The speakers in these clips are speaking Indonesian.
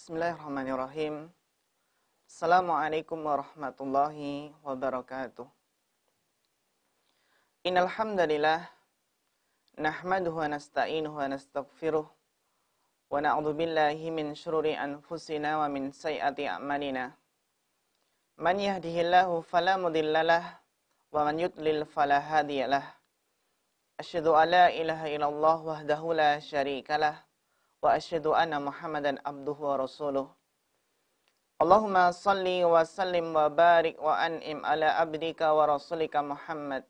Bismillahirrahmanirrahim. Assalamualaikum warahmatullahi wabarakatuh. Innal hamdalillah nahmaduhu wa nasta'inuhu wa nastaghfiruh wa na'udzu billahi min syururi anfusina wa min sayyiati a'malina. Man yahdihillahu fala mudhillalah wa man yudlil fala hadiyalah. Asyhadu an la ilaha illallah wahdahu la syarikalah wa asyhadu anna Muhammadan abduhu wa rasuluh. Allahumma salli wa sallim wa barik wa an'im ala abdika wa rasulika Muhammad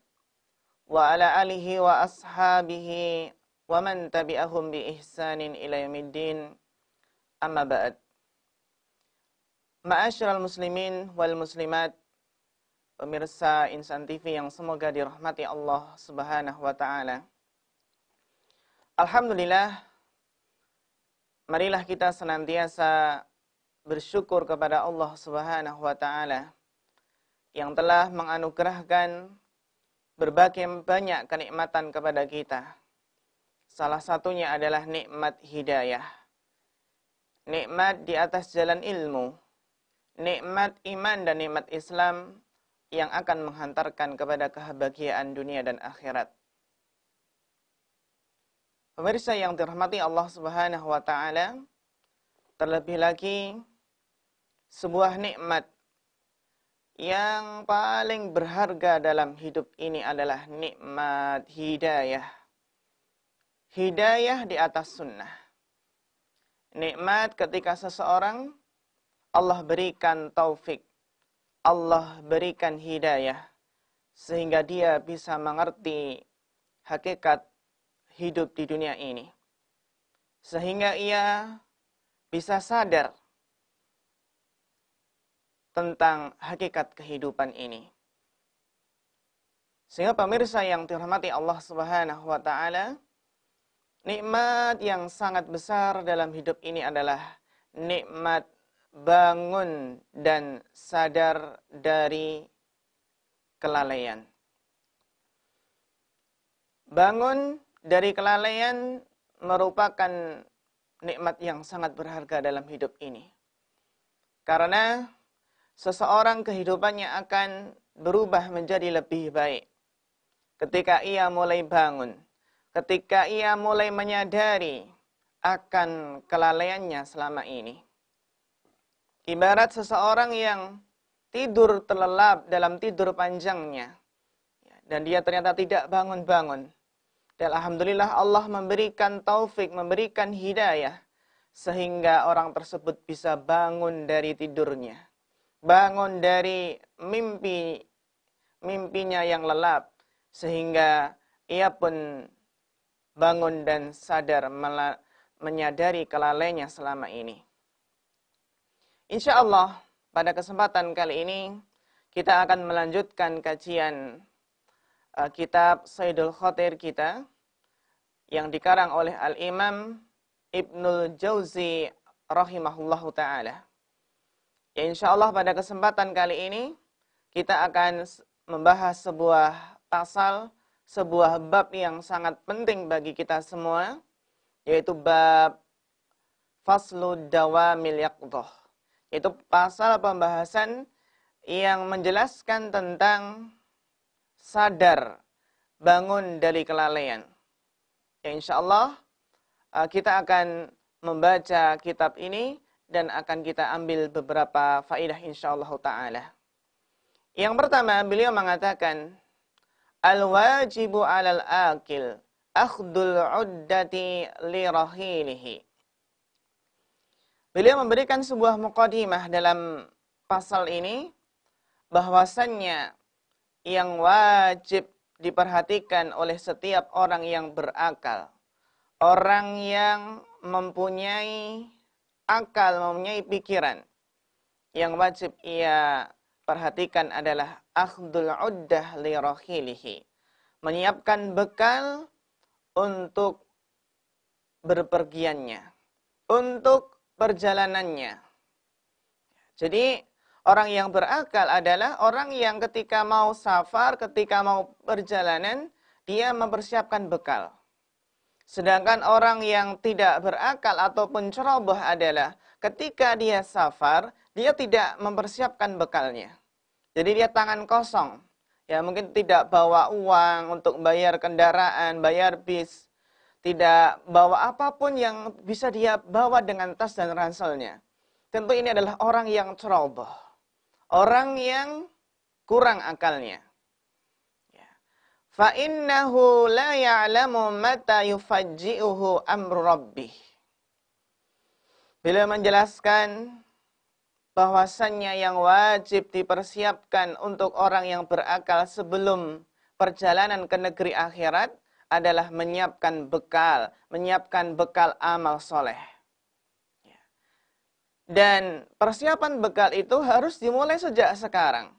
wa ala alihi wa ashabihi wa man tabi'ahum bi ihsanin ila yaumiddin. Amma ba'd. Ma'asyiral muslimin wal muslimat, pemirsa Insan TV yang semoga dirahmati Allah Subhanahu wa taala. Alhamdulillah, marilah kita senantiasa bersyukur kepada Allah Subhanahu wa taala yang telah menganugerahkan berbagai banyak kenikmatan kepada kita. Salah satunya adalah nikmat hidayah. Nikmat di atas jalan ilmu, nikmat iman dan nikmat Islam yang akan menghantarkan kepada kebahagiaan dunia dan akhirat. Pemirsa yang dirahmati Allah Subhanahu wa taala, terlebih lagi sebuah nikmat yang paling berharga dalam hidup ini adalah nikmat hidayah. Hidayah di atas sunnah. Nikmat ketika seseorang Allah berikan taufik, Allah berikan hidayah, sehingga dia bisa mengerti hakikat hidup di dunia ini. Sehingga ia bisa sadar tentang hakikat kehidupan ini. Sehingga pemirsa yang dirahmati Allah Subhanahu wa taala, nikmat yang sangat besar dalam hidup ini adalah nikmat bangun dan sadar dari kelalaian. Bangun dari kelalaian merupakan nikmat yang sangat berharga dalam hidup ini. Karena seseorang kehidupannya akan berubah menjadi lebih baik ketika ia mulai bangun, ketika ia mulai menyadari akan kelalaiannya selama ini. Ibarat seseorang yang tidur terlelap dalam tidur panjangnya, dan dia ternyata tidak bangun-bangun. Dan alhamdulillah Allah memberikan taufik, memberikan hidayah, sehingga orang tersebut bisa bangun dari tidurnya. Bangun dari mimpinya yang lelap, sehingga ia pun bangun dan sadar menyadari kelalaiannya selama ini. Insya Allah pada kesempatan kali ini kita akan melanjutkan kajian kitab Saidul Khatir kita yang dikarang oleh Al-Imam Ibnul Jauzi rahimahullahu ta'ala. Ya, insya Allah pada kesempatan kali ini kita akan membahas sebuah pasal, sebuah bab yang sangat penting bagi kita semua, yaitu bab Faslud Dawamil Yaqdhah. Itu pasal pembahasan yang menjelaskan tentang sadar, bangun dari kelalaian. Ya, insya Allah kita akan membaca kitab ini dan akan kita ambil beberapa faedah insya Allah ta'ala. Yang pertama, beliau mengatakan, Al-wajibu alal akil akhdul uddati li rahilihi. Beliau memberikan sebuah muqaddimah dalam pasal ini, bahwasannya yang wajib diperhatikan oleh setiap orang yang berakal, orang yang mempunyai akal, mempunyai pikiran, yang wajib ia perhatikan adalah akhdul uddah li rahilihi, menyiapkan bekal untuk berpergiannya, untuk perjalanannya. Jadi orang yang berakal adalah orang yang ketika mau safar, ketika mau perjalanan, dia mempersiapkan bekal. Sedangkan orang yang tidak berakal ataupun ceroboh adalah ketika dia safar, dia tidak mempersiapkan bekalnya. Jadi dia tangan kosong. Ya, mungkin tidak bawa uang untuk bayar kendaraan, bayar bis. Tidak bawa apapun yang bisa dia bawa dengan tas dan ranselnya. Tentu ini adalah orang yang ceroboh. Orang yang kurang akalnya. فَإِنَّهُ لَا يَعْلَمُ مَتَى يُفَجِّئُهُ أَمْرُ رَبِّهِ. Beliau menjelaskan bahwasannya yang wajib dipersiapkan untuk orang yang berakal sebelum perjalanan ke negeri akhirat adalah menyiapkan bekal amal soleh. Dan persiapan bekal itu harus dimulai sejak sekarang.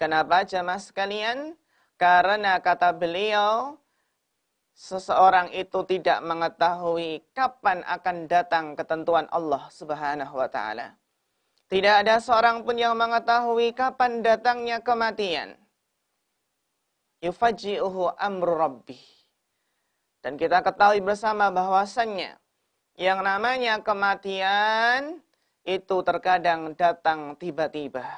Kenapa jamaah sekalian? Karena kata beliau, seseorang itu tidak mengetahui kapan akan datang ketentuan Allah Subhanahu wa taala. Tidak ada seorang pun yang mengetahui kapan datangnya kematian. Yufaji'uhu amru rabbih. Dan kita ketahui bersama bahwasannya yang namanya kematian itu terkadang datang tiba-tiba.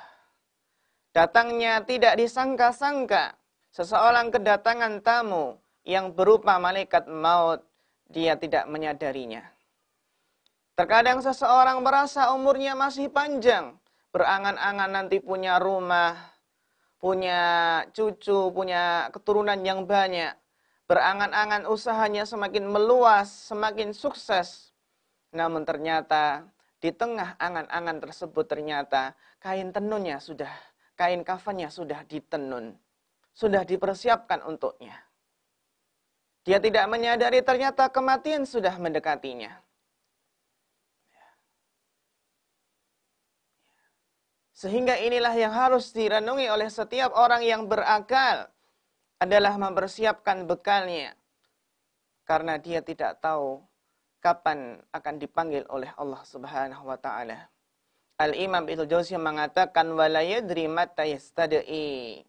Datangnya tidak disangka-sangka. Seseorang kedatangan tamu yang berupa malaikat maut, dia tidak menyadarinya. Terkadang seseorang merasa umurnya masih panjang, berangan-angan nanti punya rumah, punya cucu, punya keturunan yang banyak, berangan-angan usahanya semakin meluas, semakin sukses. Namun ternyata di tengah angan-angan tersebut ternyata kain tenunnya sudah, kain kafannya sudah ditenun. Sudah dipersiapkan untuknya. Dia tidak menyadari ternyata kematian sudah mendekatinya. Sehingga inilah yang harus direnungi oleh setiap orang yang berakal adalah mempersiapkan bekalnya. Karena dia tidak tahu kapan akan dipanggil oleh Allah Subhanahu wa taala. Al-Imam Ibnu Jauziyah mengatakan wala yadri mata yastad'i.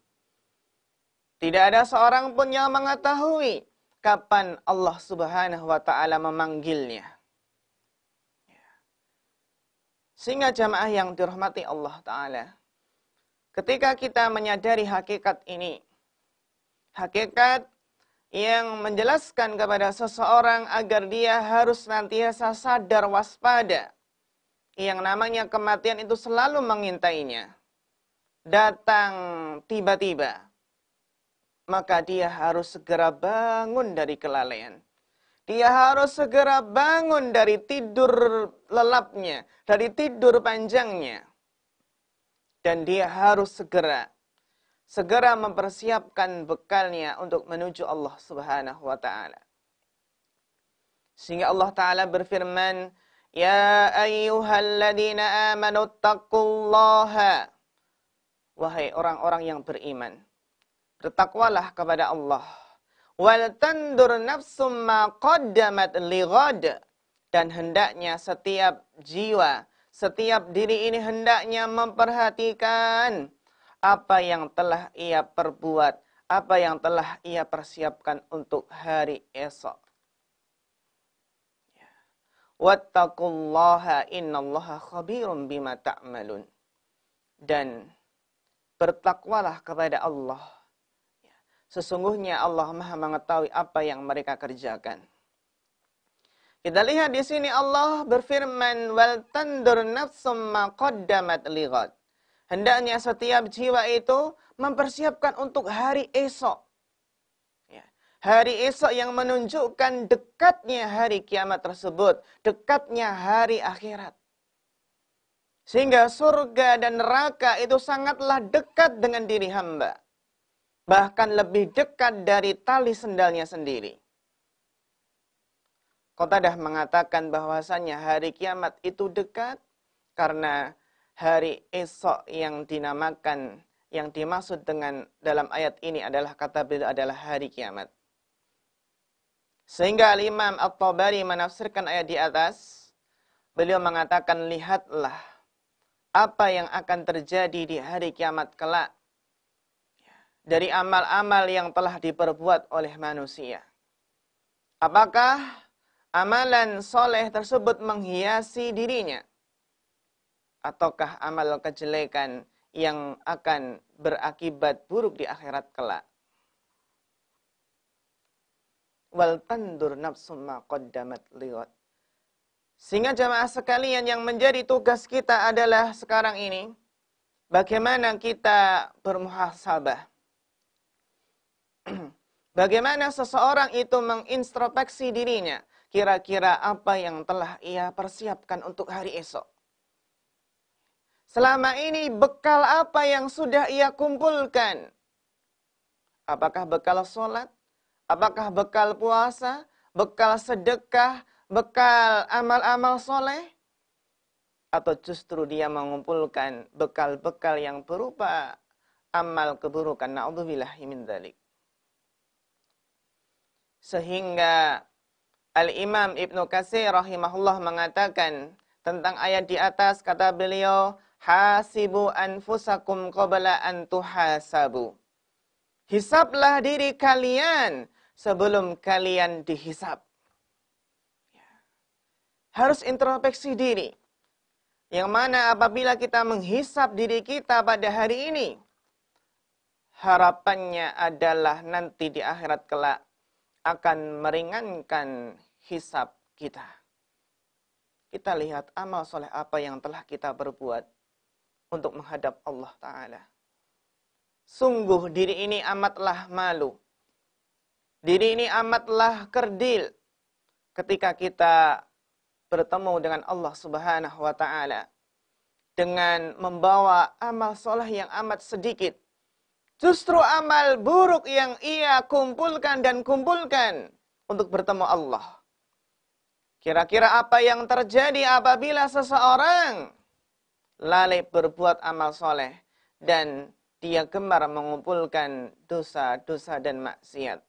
Tidak ada seorang pun yang mengetahui kapan Allah Subhanahu wa taala memanggilnya. Sehingga jamaah yang dirahmati Allah taala, ketika kita menyadari hakikat ini, hakikat yang menjelaskan kepada seseorang agar dia harus senantiasa sadar waspada, yang namanya kematian itu selalu mengintainya, datang tiba-tiba. Maka dia harus segera bangun dari kelalaian. Dia harus segera bangun dari tidur lelapnya, dari tidur panjangnya. Dan dia harus segera mempersiapkan bekalnya untuk menuju Allah Subhanahu wa taala. Sehingga Allah taala berfirman, "Ya ayyuhalladzina amanu taqullaha." Wahai orang-orang yang beriman, bertakwalah kepada Allah. Wal tandur nafsum ma qaddamat lighad. Dan hendaknya setiap jiwa, setiap diri ini hendaknya memperhatikan apa yang telah ia perbuat, apa yang telah ia persiapkan untuk hari esok. Wattaqullaha innallaha khabirum bima ta'malun. Dan bertakwalah kepada Allah. Sesungguhnya Allah Maha mengetahui apa yang mereka kerjakan. Kita lihat di sini Allah berfirman, "Wal tandur nafsum ma qaddamat lighad." Hendaknya setiap jiwa itu mempersiapkan untuk hari esok. Hari esok yang menunjukkan dekatnya hari kiamat tersebut, dekatnya hari akhirat. Sehingga surga dan neraka itu sangatlah dekat dengan diri hamba. Bahkan lebih dekat dari tali sendalnya sendiri. Qatadah mengatakan bahwasannya hari kiamat itu dekat karena hari esok yang dinamakan, yang dimaksud dengan dalam ayat ini adalah kata beliau adalah hari kiamat. Sehingga Imam At-Tabari menafsirkan ayat di atas, beliau mengatakan lihatlah apa yang akan terjadi di hari kiamat kelak dari amal-amal yang telah diperbuat oleh manusia. Apakah amalan soleh tersebut menghiasi dirinya? Ataukah amal kejelekan yang akan berakibat buruk di akhirat kelak? Wal tandur nafsum ma qaddamat liwat. Sehingga jamaah sekalian, yang menjadi tugas kita adalah sekarang ini, bagaimana kita bermuhasabah. Bagaimana seseorang itu mengintrospeksi dirinya. Kira-kira apa yang telah ia persiapkan untuk hari esok. Selama ini bekal apa yang sudah ia kumpulkan. Apakah bekal sholat? Apakah bekal puasa? Bekal sedekah? Bekal amal-amal soleh? Atau justru dia mengumpulkan bekal-bekal yang berupa amal keburukan. Na'udzubillahi min dzalik. Sehingga Al-Imam Ibnu Katsir rahimahullah mengatakan tentang ayat di atas, kata beliau, hasibu anfusakum qabla an tuhasabu. Hisablah diri kalian sebelum kalian dihisab. Harus introspeksi diri. Yang mana apabila kita menghisab diri kita pada hari ini, harapannya adalah nanti di akhirat kelak akan meringankan hisab kita. Kita lihat amal soleh apa yang telah kita berbuat untuk menghadap Allah Ta'ala. Sungguh diri ini amatlah malu. Diri ini amatlah kerdil ketika kita bertemu dengan Allah Subhanahu wa Ta'ala dengan membawa amal soleh yang amat sedikit. Justru amal buruk yang ia kumpulkan untuk bertemu Allah. Kira-kira apa yang terjadi apabila seseorang lalai berbuat amal soleh dan dia gemar mengumpulkan dosa-dosa dan maksiat.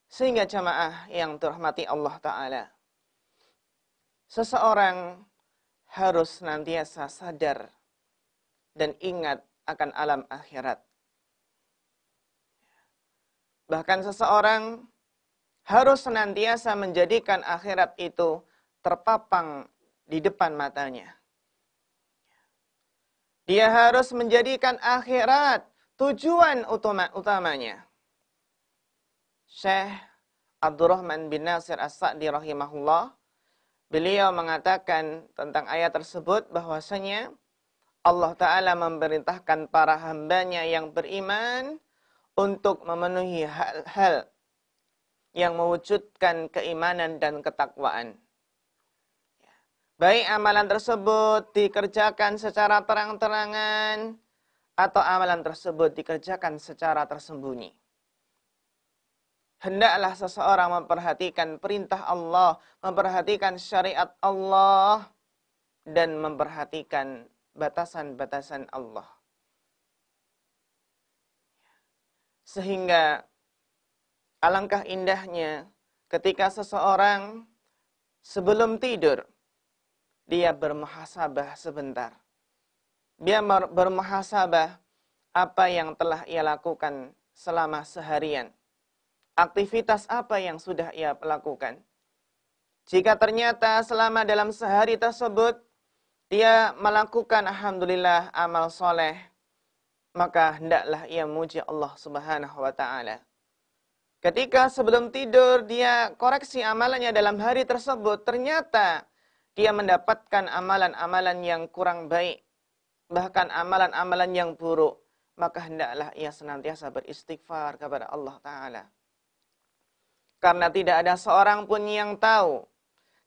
Sehingga jamaah yang dirahmati Allah Ta'ala, seseorang harus senantiasa sadar dan ingat akan alam akhirat. Bahkan seseorang harus senantiasa menjadikan akhirat itu terpapang di depan matanya. Dia harus menjadikan akhirat tujuan utamanya. Syekh Abdurrahman bin Nasir As-Sa'di rahimahullah, beliau mengatakan tentang ayat tersebut bahwasanya Allah Ta'ala memerintahkan para hambanya yang beriman untuk memenuhi hal-hal yang mewujudkan keimanan dan ketakwaan. Baik amalan tersebut dikerjakan secara terang-terangan atau amalan tersebut dikerjakan secara tersembunyi. Hendaklah seseorang memperhatikan perintah Allah, memperhatikan syariat Allah, dan memperhatikan batasan-batasan Allah. Sehingga alangkah indahnya ketika seseorang sebelum tidur, dia bermuhasabah sebentar. Dia bermuhasabah apa yang telah ia lakukan selama seharian. Aktivitas apa yang sudah ia lakukan. Jika ternyata selama dalam sehari tersebut, dia melakukan alhamdulillah amal soleh, maka hendaklah ia memuji Allah Subhanahu wa Ta'ala. Ketika sebelum tidur dia koreksi amalannya dalam hari tersebut, ternyata dia mendapatkan amalan-amalan yang kurang baik, bahkan amalan-amalan yang buruk, maka hendaklah ia senantiasa beristighfar kepada Allah Ta'ala. Karena tidak ada seorang pun yang tahu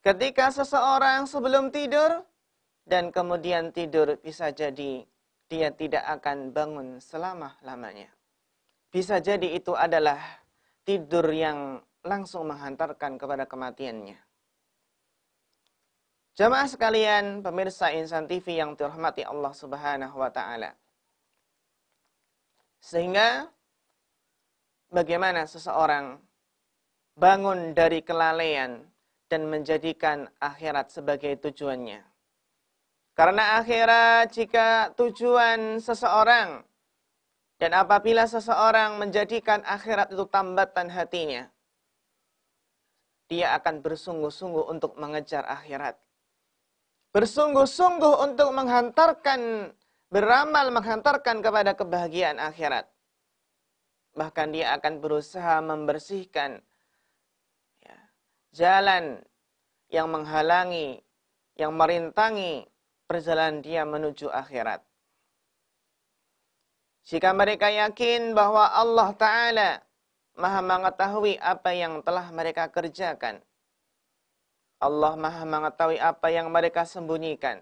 ketika seseorang sebelum tidur dan kemudian tidur, bisa jadi dia tidak akan bangun selama-lamanya. Bisa jadi itu adalah tidur yang langsung menghantarkan kepada kematiannya. Jamaah sekalian, pemirsa Insan TV yang dirahmati Allah Subhanahu wa Ta'ala. Sehingga bagaimana seseorang bangun dari kelalaian dan menjadikan akhirat sebagai tujuannya. Karena akhirat jika tujuan seseorang, dan apabila seseorang menjadikan akhirat itu tambatan hatinya, dia akan bersungguh-sungguh untuk mengejar akhirat. Bersungguh-sungguh untuk beramal menghantarkan kepada kebahagiaan akhirat. Bahkan dia akan berusaha membersihkan ya, jalan yang menghalangi, yang merintangi perjalanan dia menuju akhirat. Jika mereka yakin bahwa Allah Ta'ala Maha mengetahui apa yang telah mereka kerjakan, Allah Maha mengetahui apa yang mereka sembunyikan,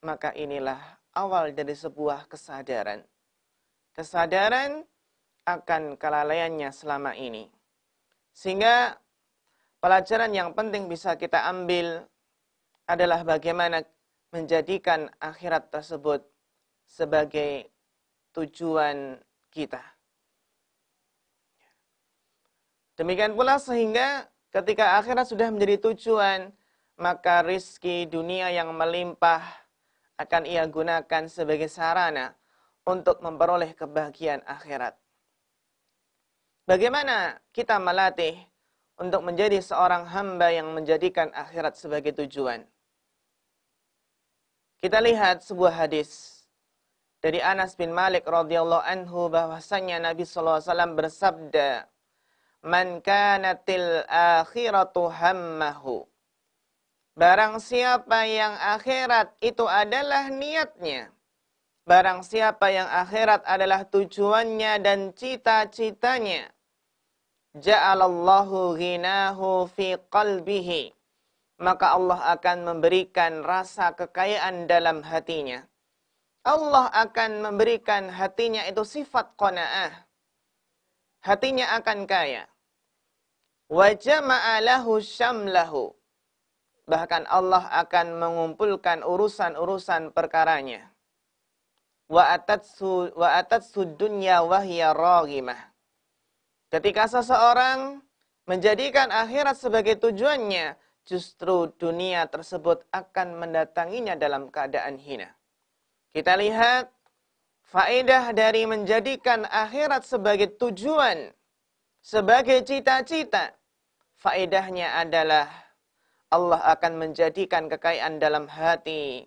maka inilah awal dari sebuah kesadaran. Kesadaran akan kelalaiannya selama ini. Sehingga pelajaran yang penting bisa kita ambil adalah bagaimana menjadikan akhirat tersebut sebagai tujuan kita. Demikian pula sehingga ketika akhirat sudah menjadi tujuan, maka rizki dunia yang melimpah akan ia gunakan sebagai sarana untuk memperoleh kebahagiaan akhirat. Bagaimana kita melatih untuk menjadi seorang hamba yang menjadikan akhirat sebagai tujuan? Kita lihat sebuah hadis dari Anas bin Malik radhiyallahu anhu bahwasanya Nabi sallallahu alaihi wasallam bersabda, "Man kanatil akhiratu hammahu." Barang siapa yang akhirat itu adalah niatnya. Barang siapa yang akhirat adalah tujuannya dan cita-citanya. Ja'alallahu ghinahu fi qalbihi. Maka Allah akan memberikan rasa kekayaan dalam hatinya. Allah akan memberikan hatinya itu sifat qanaah. Hatinya akan kaya. Wa jama'a lahu syamlahu. Bahkan Allah akan mengumpulkan urusan-urusan perkaranya. Wa atatsu dunya wa hiya raghimah. Ketika seseorang menjadikan akhirat sebagai tujuannya, justru dunia tersebut akan mendatanginya dalam keadaan hina. Kita lihat faedah dari menjadikan akhirat sebagai tujuan, sebagai cita-cita. Faedahnya adalah Allah akan menjadikan kekayaan dalam hati.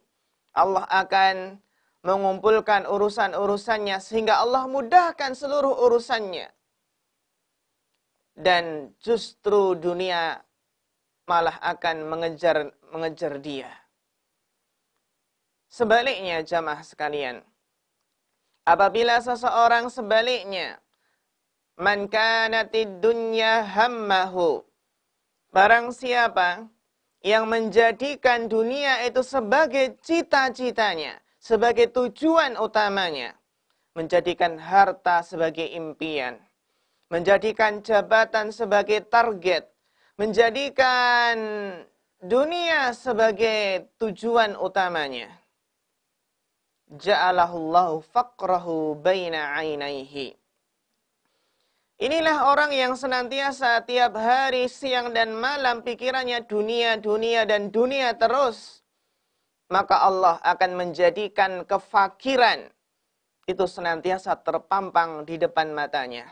Allah akan mengumpulkan urusan-urusannya sehingga Allah mudahkan seluruh urusannya. Dan justru dunia malah akan mengejar dia. Sebaliknya jamaah sekalian, apabila seseorang sebaliknya, man kanatid dunya hammahu, barang siapa yang menjadikan dunia itu sebagai cita-citanya, sebagai tujuan utamanya, menjadikan harta sebagai impian, menjadikan jabatan sebagai target, menjadikan dunia sebagai tujuan utamanya. Ja'alahullahu faqrahu baina 'ainaihi. Inilah orang yang senantiasa tiap hari, siang dan malam pikirannya dunia, dunia dan dunia terus. Maka Allah akan menjadikan kefakiran itu senantiasa terpampang di depan matanya.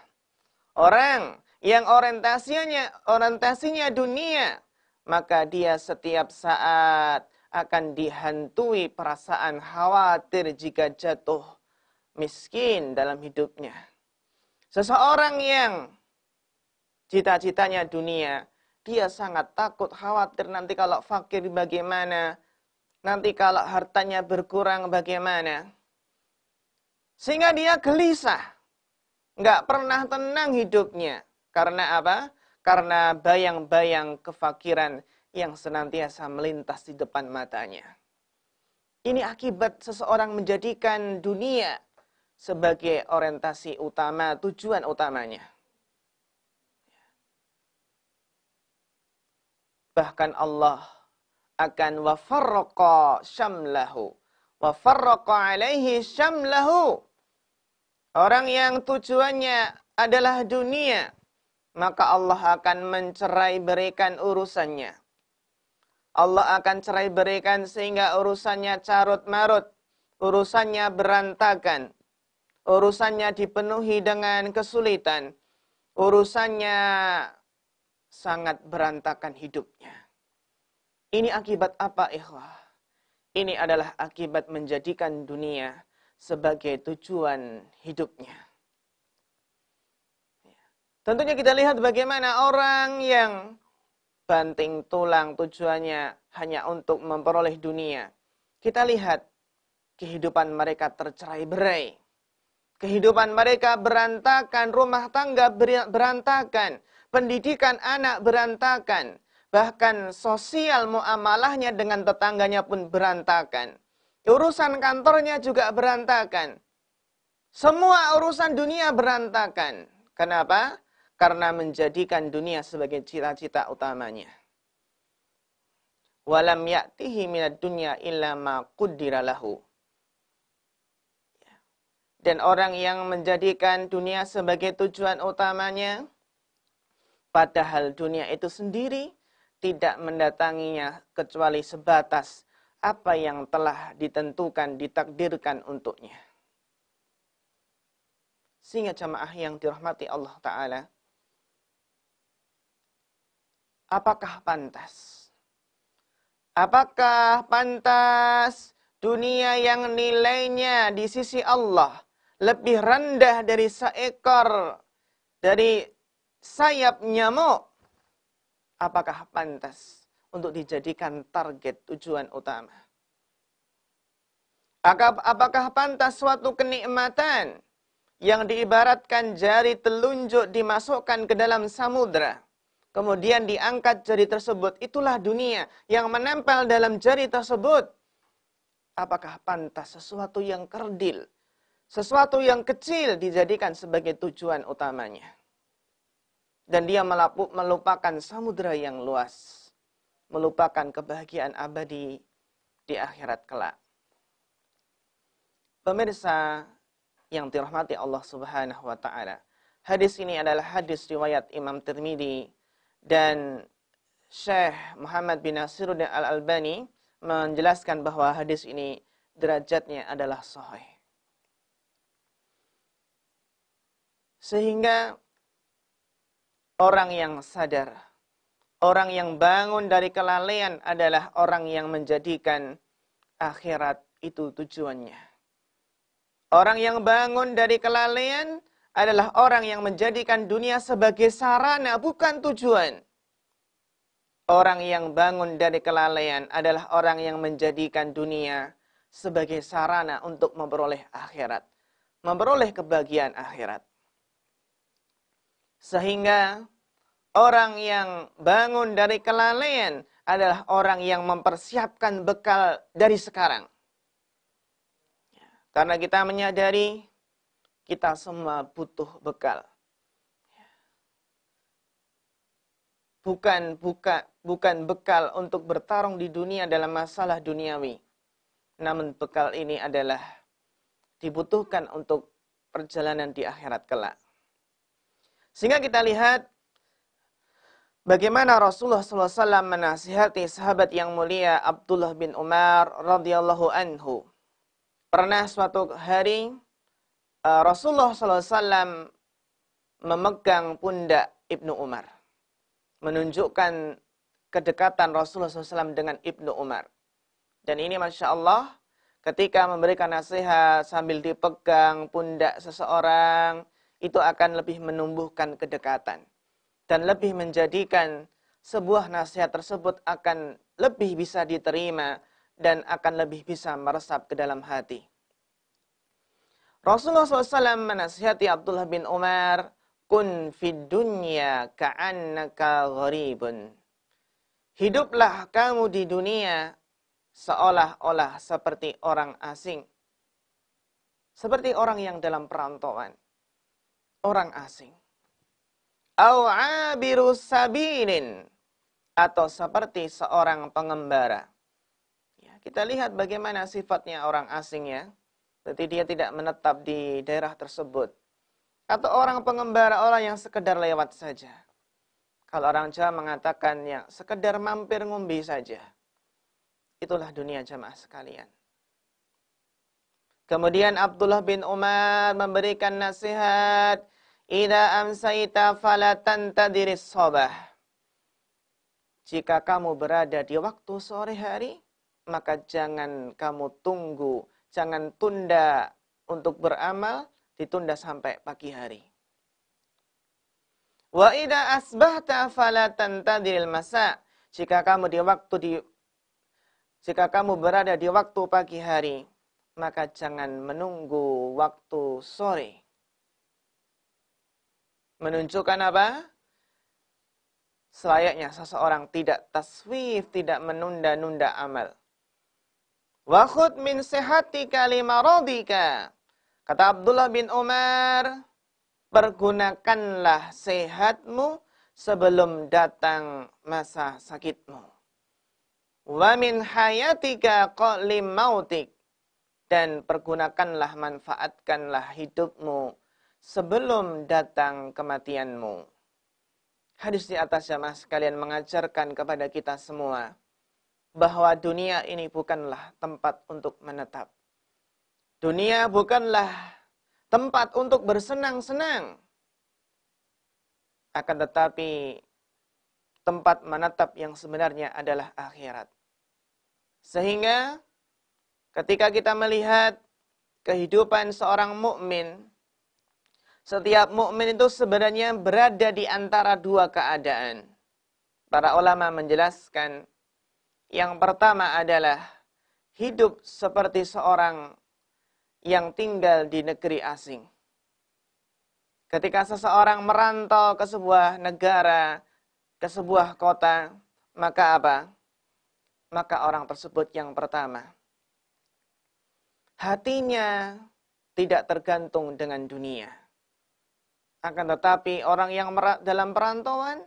Orang yang orientasinya dunia, maka dia setiap saat akan dihantui perasaan khawatir jika jatuh miskin dalam hidupnya. Seseorang yang cita-citanya dunia, dia sangat takut, khawatir nanti kalau fakir bagaimana, nanti kalau hartanya berkurang bagaimana. Sehingga dia gelisah, nggak pernah tenang hidupnya. Karena apa? Karena bayang-bayang kefakiran yang senantiasa melintas di depan matanya. Ini akibat seseorang menjadikan dunia sebagai orientasi utama, tujuan utamanya. Bahkan Allah akan wafarraqa syamlahu, wafarraqa alaihi syamlahu. Orang yang tujuannya adalah dunia, maka Allah akan mencerai berikan urusannya. Allah akan cerai berikan sehingga urusannya carut marut, urusannya berantakan, urusannya dipenuhi dengan kesulitan, urusannya sangat berantakan hidupnya. Ini akibat apa, ikhwah? Ini adalah akibat menjadikan dunia sebagai tujuan hidupnya. Tentunya kita lihat bagaimana orang yang banting tulang tujuannya hanya untuk memperoleh dunia. Kita lihat kehidupan mereka tercerai-berai. Kehidupan mereka berantakan, rumah tangga berantakan, pendidikan anak berantakan, bahkan sosial muamalahnya dengan tetangganya pun berantakan. Urusan kantornya juga berantakan. Semua urusan dunia berantakan. Kenapa? Karena menjadikan dunia sebagai cita-cita utamanya. Walam ya'tihi minad dunya illa ma qaddara lahu. Dan orang yang menjadikan dunia sebagai tujuan utamanya, padahal dunia itu sendiri tidak mendatanginya kecuali sebatas apa yang telah ditentukan, ditakdirkan untuknya. Sehingga jamaah yang dirahmati Allah Ta'ala, apakah pantas? Apakah pantas dunia yang nilainya di sisi Allah lebih rendah dari seekor dari sayap nyamuk? Apakah pantas untuk dijadikan target tujuan utama? Apakah pantas suatu kenikmatan yang diibaratkan jari telunjuk dimasukkan ke dalam samudra, kemudian diangkat jari tersebut, itulah dunia yang menempel dalam jari tersebut? Apakah pantas sesuatu yang kerdil, sesuatu yang kecil dijadikan sebagai tujuan utamanya? Dan dia melupakan samudra yang luas, melupakan kebahagiaan abadi di akhirat kelak. Pemirsa yang dirahmati Allah Subhanahu wa Ta'ala, hadis ini adalah hadis riwayat Imam Tirmidzi, dan Syekh Muhammad bin Nasiruddin Al-Albani menjelaskan bahwa hadis ini derajatnya adalah sahih. Sehingga orang yang sadar, orang yang bangun dari kelalaian adalah orang yang menjadikan akhirat itu tujuannya. Orang yang bangun dari kelalaian adalah orang yang menjadikan dunia sebagai sarana, bukan tujuan. Orang yang bangun dari kelalaian adalah orang yang menjadikan dunia sebagai sarana untuk memperoleh akhirat, memperoleh kebahagiaan akhirat. Sehingga orang yang bangun dari kelalaian adalah orang yang mempersiapkan bekal dari sekarang. Karena kita menyadari kita semua butuh bekal. Bukan bekal untuk bertarung di dunia dalam masalah duniawi. Namun bekal ini adalah dibutuhkan untuk perjalanan di akhirat kelak. Sehingga kita lihat bagaimana Rasulullah SAW menasihati sahabat yang mulia Abdullah bin Umar radhiyallahu anhu. Pernah suatu hari Rasulullah SAW memegang pundak Ibnu Umar, menunjukkan kedekatan Rasulullah SAW dengan Ibnu Umar. Dan ini Masya Allah, ketika memberikan nasihat sambil dipegang pundak seseorang, itu akan lebih menumbuhkan kedekatan. Dan lebih menjadikan sebuah nasihat tersebut akan lebih bisa diterima dan akan lebih bisa meresap ke dalam hati. Rasulullah SAW menasihati Abdullah bin Umar, kun fid dunya ka'annaka gharibun. Hiduplah kamu di dunia seolah-olah seperti orang asing. Seperti orang yang dalam perantauan. Orang asing. Au abiru sabilin, atau seperti seorang pengembara. Ya, kita lihat bagaimana sifatnya orang asing ya. Berarti dia tidak menetap di daerah tersebut. Atau orang pengembara, orang yang sekedar lewat saja. Kalau orang Jawa mengatakan ya sekedar mampir ngumbi saja. Itulah dunia jamaah sekalian. Kemudian Abdullah bin Umar memberikan nasihat, "Idza amsayta fala tantadiris sabah." jika kamu berada di waktu sore hari, maka jangan kamu jangan tunda untuk beramal, ditunda sampai pagi hari. Wa idza asbahta fala tantadhiril masa. Jika kamu berada di waktu pagi hari, maka jangan menunggu waktu sore. Menunjukkan apa? Selayaknya seseorang tidak taswif, tidak menunda-nunda amal. Wa khudh min sihatika limaradika. Kata Abdullah bin Umar, pergunakanlah sehatmu sebelum datang masa sakitmu. Wa min hayatika qalim mautik. Dan pergunakanlah, manfaatkanlah hidupmu sebelum datang kematianmu. Hadis di atas jamaah sekalian mengajarkan kepada kita semua bahwa dunia ini bukanlah tempat untuk menetap. Dunia bukanlah tempat untuk bersenang-senang. Akan tetapi tempat menetap yang sebenarnya adalah akhirat. Sehingga ketika kita melihat kehidupan seorang mukmin, setiap mukmin itu sebenarnya berada di antara dua keadaan. Para ulama menjelaskan, yang pertama adalah hidup seperti seorang yang tinggal di negeri asing. Ketika seseorang merantau ke sebuah negara, ke sebuah kota, maka apa? Maka orang tersebut yang pertama, hatinya tidak tergantung dengan dunia. Akan tetapi orang yang dalam perantauan,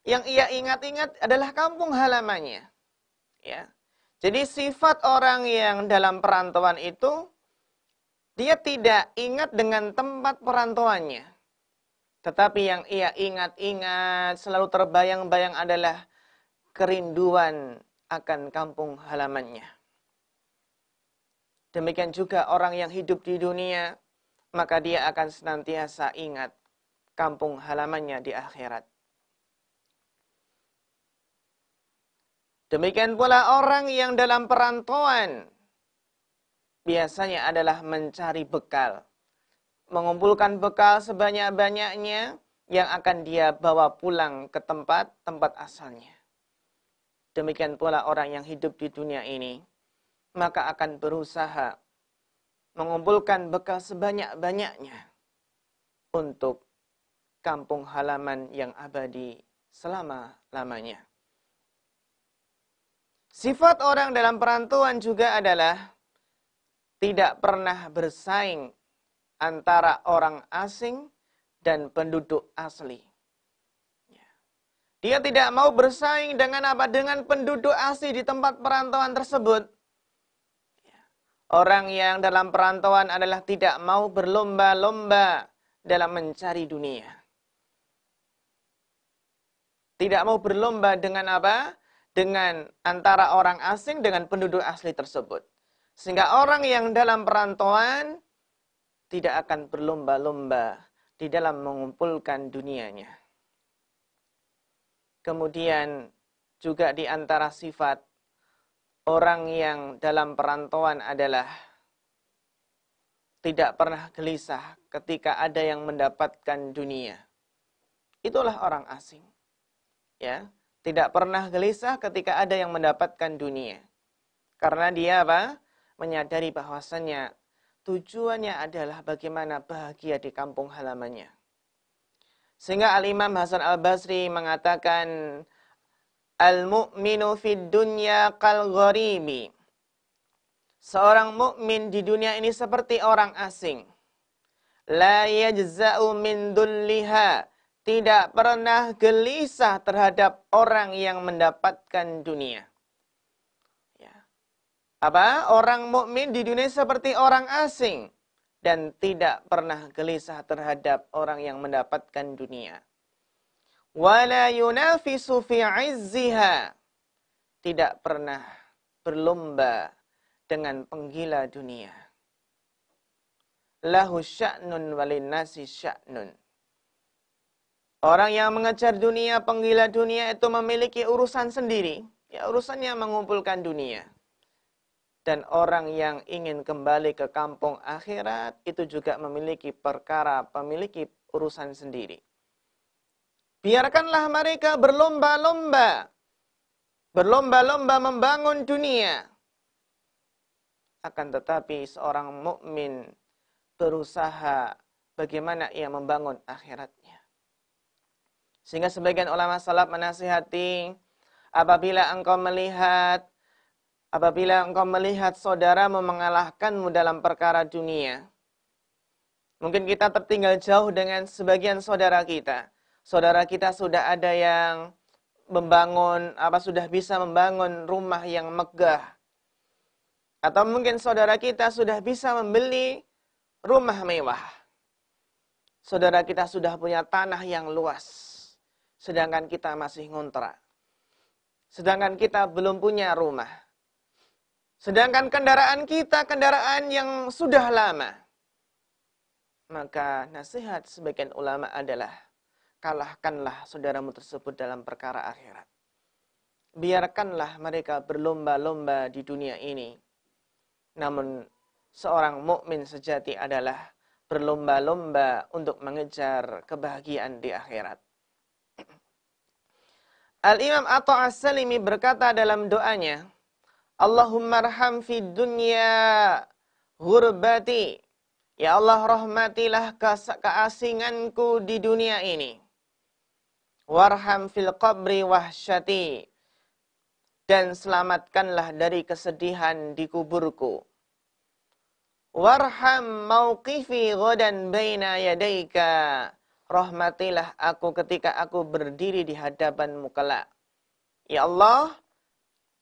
yang ia ingat-ingat adalah kampung halamannya. Ya. Jadi sifat orang yang dalam perantauan itu, dia tidak ingat dengan tempat perantauannya. Tetapi yang ia ingat-ingat, selalu terbayang-bayang adalah kerinduan akan kampung halamannya. Demikian juga orang yang hidup di dunia, maka dia akan senantiasa ingat kampung halamannya di akhirat. Demikian pula orang yang dalam perantauan biasanya adalah mencari bekal. Mengumpulkan bekal sebanyak-banyaknya yang akan dia bawa pulang ke tempat asalnya. Demikian pula orang yang hidup di dunia ini, maka akan berusaha mengumpulkan bekal sebanyak-banyaknya untuk kampung halaman yang abadi selama-lamanya. Sifat orang dalam perantauan juga adalah tidak pernah bersaing antara orang asing dan penduduk asli. Dia tidak mau bersaing dengan apa? Dengan penduduk asli di tempat perantauan tersebut. Orang yang dalam perantauan adalah tidak mau berlomba-lomba dalam mencari dunia. Tidak mau berlomba dengan apa? Dengan antara orang asing dengan penduduk asli tersebut. Sehingga orang yang dalam perantauan tidak akan berlomba-lomba di dalam mengumpulkan dunianya. Kemudian juga di antara sifat orang yang dalam perantauan adalah tidak pernah gelisah ketika ada yang mendapatkan dunia. Itulah orang asing. Ya, tidak pernah gelisah ketika ada yang mendapatkan dunia. Karena dia apa? Menyadari bahwasannya tujuannya adalah bagaimana bahagia di kampung halamannya. Sehingga Al-Imam Hasan Al-Basri mengatakan, Al-mu'minu fid dunya kal gharibi. Seorang mukmin di dunia ini seperti orang asing. La yajza'u min dulliha. Tidak pernah gelisah terhadap orang yang mendapatkan dunia. Ya. Apa? Orang mukmin di dunia seperti orang asing. Dan tidak pernah gelisah terhadap orang yang mendapatkan dunia. Wala yunafisu fi 'izziha. Tidak pernah berlomba dengan penggila dunia. Lahu sya'nun walinnasi sya'nun. Orang yang mengejar dunia, penggila dunia itu memiliki urusan sendiri. Ya, urusannya mengumpulkan dunia. Dan orang yang ingin kembali ke kampung akhirat itu juga memiliki memiliki urusan sendiri. Biarkanlah mereka berlomba-lomba membangun dunia. Akan tetapi seorang mukmin berusaha bagaimana ia membangun akhiratnya. Sehingga sebagian ulama salaf menasihati, apabila engkau melihat saudaramu mengalahkanmu dalam perkara dunia, mungkin kita tertinggal jauh dengan sebagian saudara kita. Saudara kita sudah ada yang sudah bisa membangun rumah yang megah. Atau mungkin saudara kita sudah bisa membeli rumah mewah. Saudara kita sudah punya tanah yang luas. Sedangkan kita masih ngontrak. Sedangkan kita belum punya rumah. Sedangkan kendaraan kita, kendaraan yang sudah lama. Maka nasihat sebagian ulama adalah, kalahkanlah saudaramu tersebut dalam perkara akhirat. Biarkanlah mereka berlomba-lomba di dunia ini. Namun seorang mukmin sejati adalah berlomba-lomba untuk mengejar kebahagiaan di akhirat. Al-Imam Atha As-Salimi berkata dalam doanya, Allahumma arham fid dunya ghurbati. Ya Allah, rahmatilah keasinganku di dunia ini. Warham fil qabri wahsyati. Dan selamatkanlah dari kesedihan di kuburku. Warham mauqifi ghadan baina yadaika. Rahmatilah aku ketika aku berdiri di hadapanmu kelak. Ya Allah,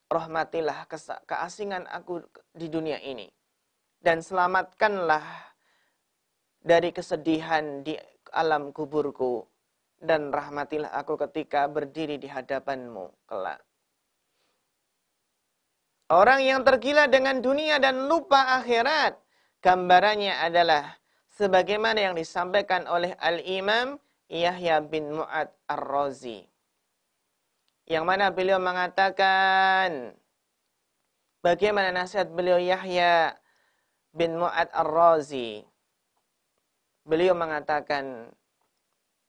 rahmatilah keasingan aku di dunia ini. Dan selamatkanlah dari kesedihan di alam kuburku. Dan rahmatilah aku ketika berdiri di hadapanmu kelak. Orang yang tergila dengan dunia dan lupa akhirat, gambarannya adalah sebagaimana yang disampaikan oleh Al-Imam Yahya bin Mu'ad Ar-Razi. Yang mana beliau mengatakan, bagaimana nasihat beliau Yahya bin Mu'ad Ar-Razi. Beliau mengatakan,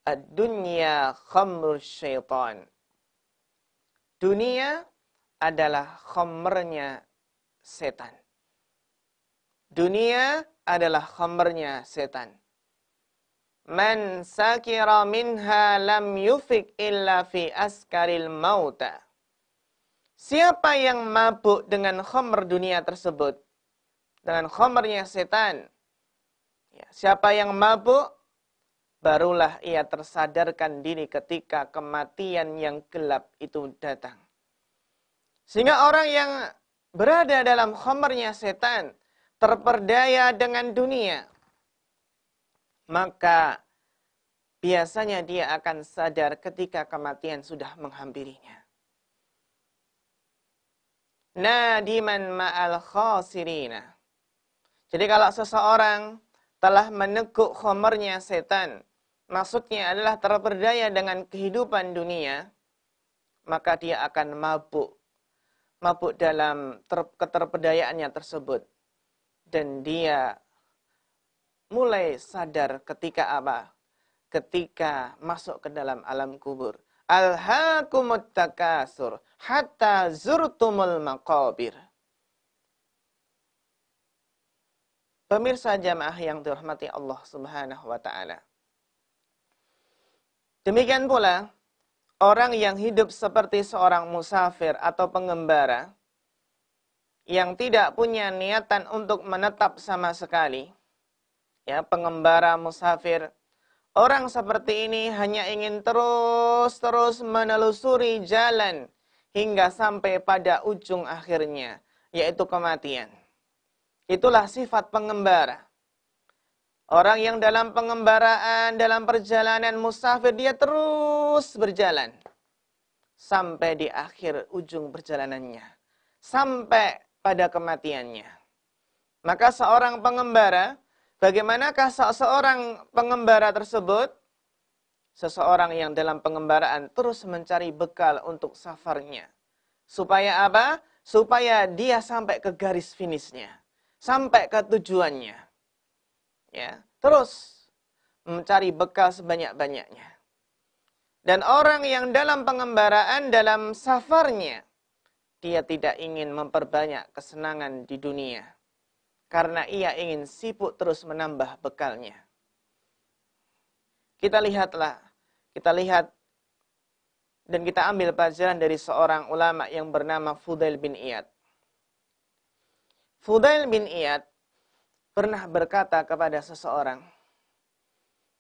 ad-dunya khamrul syaitan. Dunia adalah khamrnya setan. Dunia adalah khamrnya setan. Man sakira minha lam yufik illa fi askaril mauta. Siapa yang mabuk dengan khamr dunia tersebut, dengan khamrnya setan, ya, siapa yang mabuk, barulah ia tersadarkan diri ketika kematian yang gelap itu datang. Sehingga orang yang berada dalam khamrnya setan, terperdaya dengan dunia, maka biasanya dia akan sadar ketika kematian sudah menghampirinya. Nadiman ma'al khasirina. Jadi kalau seseorang telah meneguk khamrnya setan, maksudnya adalah terperdaya dengan kehidupan dunia, maka dia akan mabuk dalam keterperdayaannya tersebut. Dan dia mulai sadar ketika apa? Ketika masuk ke dalam alam kubur. Alhaakumut takasur hatta zurtumul maqabir. Pemirsa jamaah yang dirahmati Allah Subhanahu wa taala. Demikian pula orang yang hidup seperti seorang musafir atau pengembara yang tidak punya niatan untuk menetap sama sekali. Ya, pengembara musafir, orang seperti ini hanya ingin terus menelusuri jalan hingga sampai pada ujung akhirnya, yaitu kematian. Itulah sifat pengembara. Orang yang dalam pengembaraan, dalam perjalanan musafir, dia terus berjalan sampai di akhir ujung perjalanannya, sampai pada kematiannya. Maka seorang pengembara, bagaimanakah seorang pengembara tersebut? seseorang yang dalam pengembaraan terus mencari bekal untuk safarnya. Supaya apa? Supaya dia sampai ke garis finishnya. Sampai ke tujuannya. Ya, terus mencari bekal sebanyak-banyaknya. Dan orang yang dalam pengembaraan, dalam safarnya, dia tidak ingin memperbanyak kesenangan di dunia. Karena ia ingin sibuk terus menambah bekalnya. Kita lihat dan kita ambil pelajaran dari seorang ulama yang bernama Fudail bin Iyad. Fudail bin Iyad pernah berkata kepada seseorang,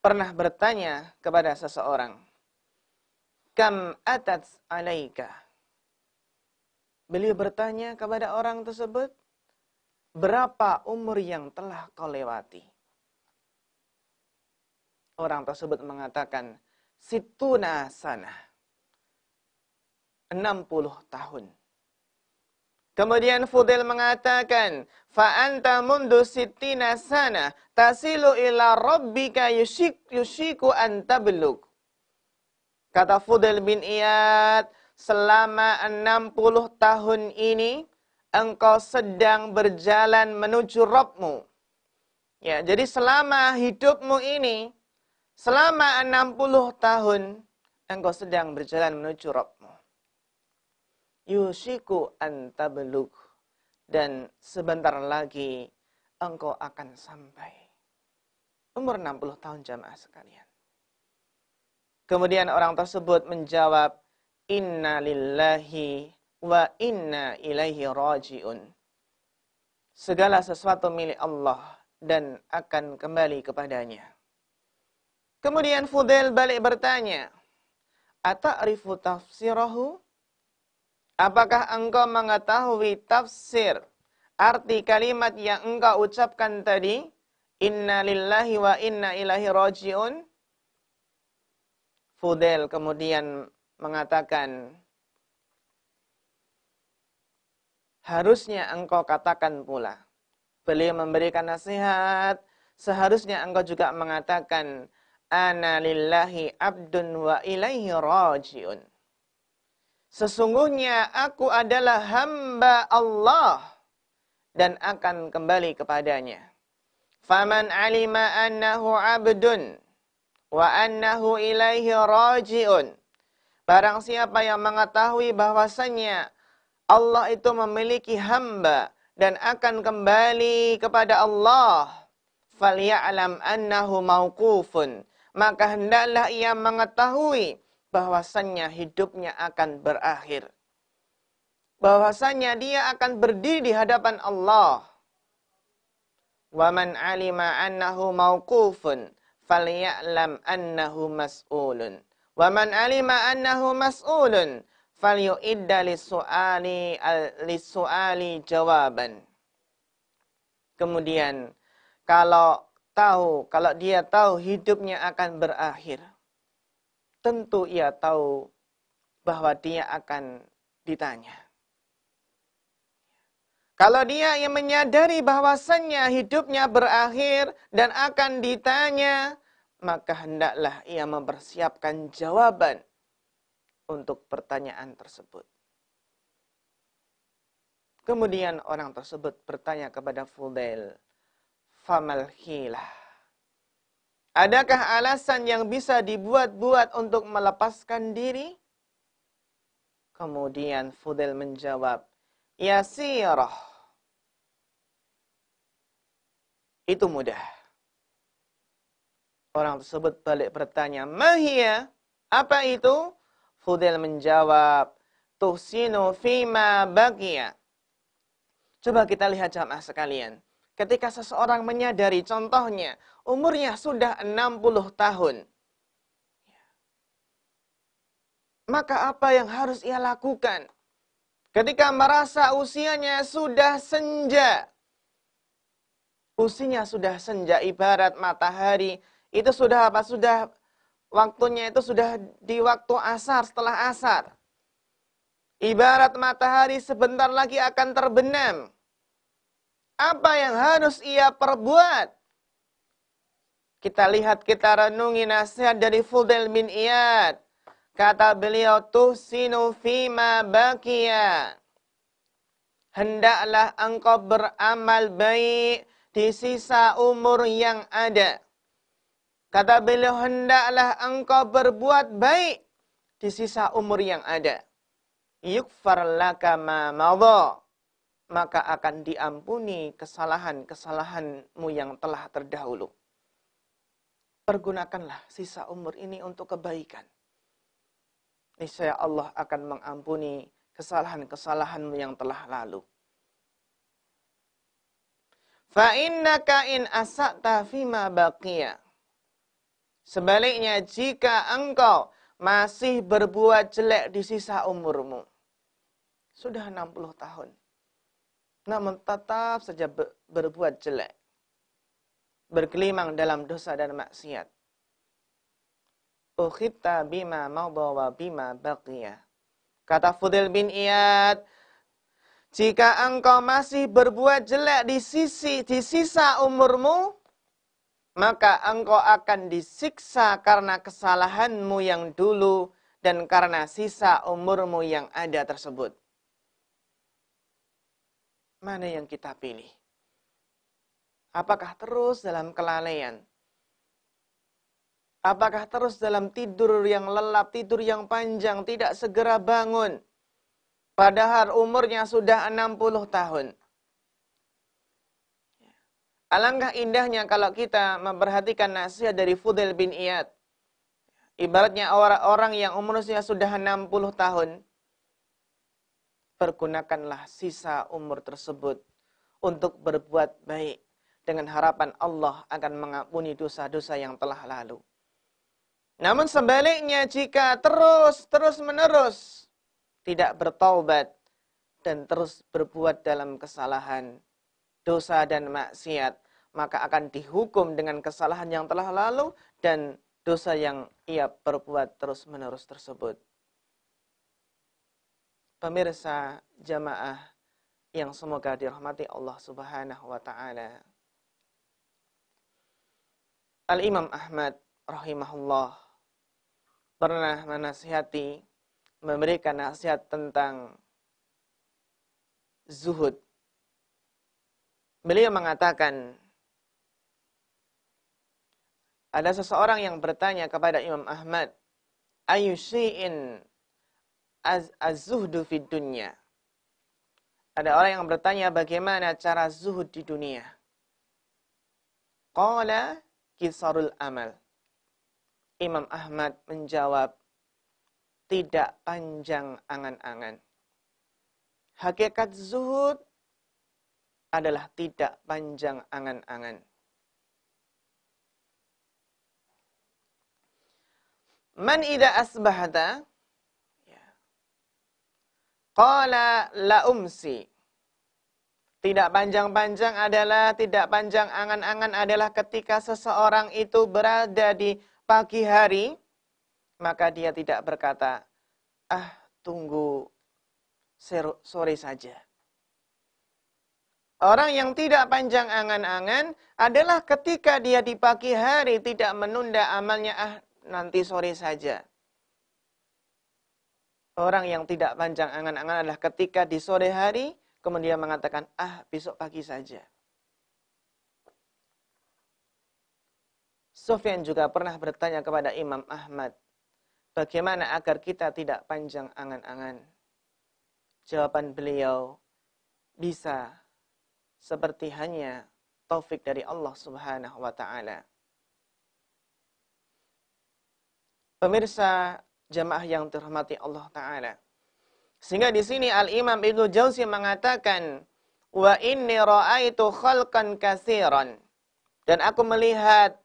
pernah bertanya kepada seseorang, "Kam atat alaika?" Beliau bertanya kepada orang tersebut, "Berapa umur yang telah kau lewati?" Orang tersebut mengatakan, "Situna sana." 60 tahun. Kemudian Fudail mengatakan, "Fa anta mundu sittina sana tasilu ila rabbika yushiku an tablug." Kata Fudail bin Iyad, selama 60 tahun ini engkau sedang berjalan menuju Rabbmu. Ya, jadi selama hidupmu ini, selama 60 tahun engkau sedang berjalan menuju Rabbmu. Yushiku an tablug, dan sebentar lagi engkau akan sampai. Umur 60 tahun jamaah sekalian. Kemudian orang tersebut menjawab, "Inna lillahi wa inna ilaihi raji'un." Segala sesuatu milik Allah dan akan kembali kepadanya. Kemudian Fudail balik bertanya, "Ata'rifu tafsirahu?" Apakah engkau mengetahui tafsir arti kalimat yang engkau ucapkan tadi? Inna lillahi wa inna ilaihi raji'un. Fudail kemudian mengatakan, harusnya engkau katakan pula. Beliau memberikan nasihat, seharusnya engkau juga mengatakan, ana lillahi abdun wa ilaihi raji'un. Sesungguhnya aku adalah hamba Allah dan akan kembali kepadanya. Faman alima annahu abdun wa annahu ilaihi raji'un. Barang siapa yang mengetahui bahwasannya Allah itu memiliki hamba dan akan kembali kepada Allah, falya'lam annahu mauqufun. Maka hendaklah ia mengetahui bahwasannya hidupnya akan berakhir. Bahwasannya dia akan berdiri di hadapan Allah. Wa man alima annahu mauqufun falya'lam annahu mas'ulun. Wa man alima annahu mas'ulun falyu'idda lis-su'ali jawaban. Kemudian kalau dia tahu hidupnya akan berakhir, tentu ia tahu bahwa dia akan ditanya. Kalau dia yang menyadari bahwasannya hidupnya berakhir dan akan ditanya, maka hendaklah ia mempersiapkan jawaban untuk pertanyaan tersebut. Kemudian orang tersebut bertanya kepada Fudail, "Famal hilah?" Adakah alasan yang bisa dibuat-buat untuk melepaskan diri? Kemudian Fudail menjawab, "Yasirah." Itu mudah. Orang tersebut balik bertanya, "Mahia?" Apa itu? Fudail menjawab, "Tuhsinu fima baqiya." Coba kita lihat jamaah sekalian. Ketika seseorang menyadari, contohnya, umurnya sudah 60 tahun. Maka apa yang harus ia lakukan? Ketika merasa usianya sudah senja. Usianya sudah senja, ibarat matahari. Itu sudah apa? Sudah waktunya itu sudah di waktu asar, setelah asar. Ibarat matahari sebentar lagi akan terbenam. Apa yang harus ia perbuat? Kita lihat, kita renungi nasihat dari Fudail bin Iyad. Kata beliau, tuhsinu fima baqiya. Hendaklah engkau beramal baik di sisa umur yang ada. Kata beliau, hendaklah engkau berbuat baik di sisa umur yang ada. Yukfar laka ma madha. Maka akan diampuni kesalahan-kesalahanmu yang telah terdahulu. Pergunakanlah sisa umur ini untuk kebaikan. Niscaya Allah akan mengampuni kesalahan-kesalahanmu yang telah lalu. Fa innaka in asa'ta fima baqiya. Sebaliknya, jika engkau masih berbuat jelek di sisa umurmu, sudah 60 tahun, namun tetap saja berbuat jelek, bergelimang dalam dosa dan maksiat. Ukhita bima madha wa bima baqiya. Kata Fudail bin Iyad, jika engkau masih berbuat jelek di sisa umurmu, maka engkau akan disiksa karena kesalahanmu yang dulu dan karena sisa umurmu yang ada tersebut. Mana yang kita pilih? Apakah terus dalam kelalaian? Apakah terus dalam tidur yang lelap, tidur yang panjang, tidak segera bangun? Padahal umurnya sudah 60 tahun. Alangkah indahnya kalau kita memperhatikan nasihat dari Fudail bin Iyad. Ibaratnya orang yang umurnya sudah 60 tahun. Pergunakanlah sisa umur tersebut untuk berbuat baik. Dengan harapan Allah akan mengampuni dosa-dosa yang telah lalu. Namun sebaliknya, jika terus-menerus tidak bertaubat dan terus berbuat dalam kesalahan, dosa dan maksiat, maka akan dihukum dengan kesalahan yang telah lalu dan dosa yang ia perbuat terus-menerus tersebut. Pemirsa jamaah yang semoga dirahmati Allah Subhanahu wa taala. Al-Imam Ahmad rahimahullah pernah menasihati, memberikan nasihat tentang zuhud. Beliau mengatakan, ada seseorang yang bertanya kepada Imam Ahmad, ayu syai'in az-zuhdu fid dunya. Ada orang yang bertanya bagaimana cara zuhud di dunia. Qala kisarul amal. Imam Ahmad menjawab, tidak panjang angan-angan. Hakikat zuhud adalah tidak panjang angan-angan. Man idza asbahata qala la umsi. Tidak panjang-panjang adalah, tidak panjang angan-angan adalah ketika seseorang itu berada di pagi hari, maka dia tidak berkata, tunggu sore saja. Orang yang tidak panjang angan-angan adalah ketika dia di pagi hari tidak menunda amalnya, nanti sore saja. Orang yang tidak panjang angan-angan adalah ketika di sore hari, kemudian mengatakan, besok pagi saja. Sufyan juga pernah bertanya kepada Imam Ahmad, bagaimana agar kita tidak panjang angan-angan? Jawaban beliau, bisa seperti hanya taufik dari Allah Subhanahu wa taala. Pemirsa jamaah yang dirahmati Allah taala. Sehingga di sini Al-Imam Ibnu Jauzi mengatakan, wa inni ra'aitu khalqan katsiran. Dan aku melihat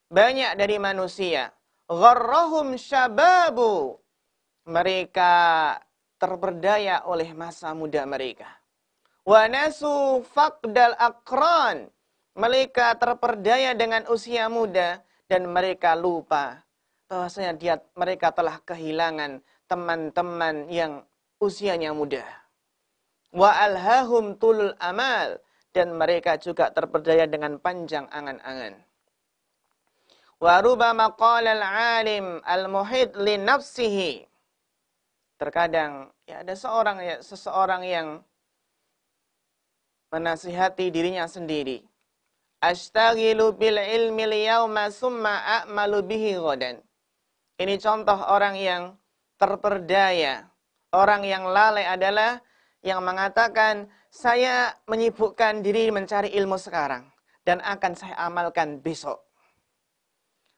banyak dari manusia, gharrahum syababu. Mereka terperdaya oleh masa muda mereka. Wa nasu faqdal aqran. Mereka terperdaya dengan usia muda dan mereka lupa bahwasanya mereka telah kehilangan teman-teman yang usianya muda. Wa alhahum tulul amal. Dan mereka juga terperdaya dengan panjang angan-angan. Wa rubama qala al-alim al-muhid li nafsihi. Terkadang ya ada seseorang yang menasihati dirinya sendiri. Ashtaghilu bil ilmi al-yawma summa a'malu bihi ghadan. Ini contoh orang yang terperdaya. Orang yang lalai adalah yang mengatakan, saya menyibukkan diri mencari ilmu sekarang dan akan saya amalkan besok.